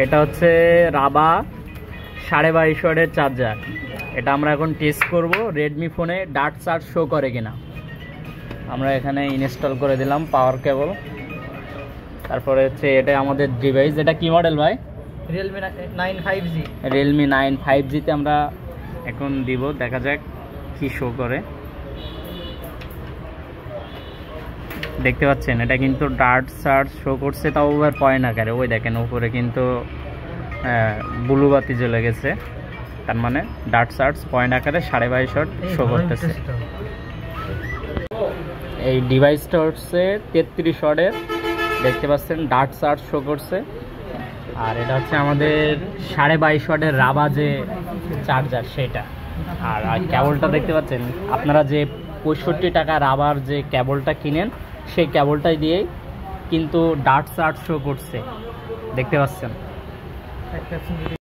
এটা হচ্ছে রাবা 22.5 ওয়াটের চার্জার। এটা আমরা এখন টেস্ট করব রেডমি ফোনে ডার্ট চার্জ শো করে কিনা। আমরা এখানে ইনস্টল করে দিলাম পাওয়ার কেবল। তারপরে হচ্ছে এটা আমাদের ডিভাইস। এটা কি মডেল ভাই? Realme 9 5G। রিয়েলমি 9 5G তে আমরা এখন দিব, দেখা যাক কি শো করে। দেখতে পাচ্ছেন এটা কিন্তু ডার্ট চার্জ শো করছে, তাও ওভার পয়েন্ট আকারে। ওই দেখেন উপরে কিন্তু ব্লু বাতি জ্বলে গেছে, তার মানে ডার্ট চার্জ পয়েন্ট আকারে 22.5 ওয়াট শো করতেছে। এই ডিভাইসটা হচ্ছে 33 ওয়াটের, দেখতে পাচ্ছেন ডার্ট চার্জ শো করছে। আর এটা হচ্ছে আমাদের 22.5 ওয়াটের রাবা যে চার্জার সেটা। আর কেবলটা দেখতে পাচ্ছেন আপনারা, যে 65 টাকা রাবার যে কেবলটা কিনেন সেই কেবলটাই দিয়েই কিন্তু ডার্ট চার্জ শো করছে, দেখতে পাচ্ছেন।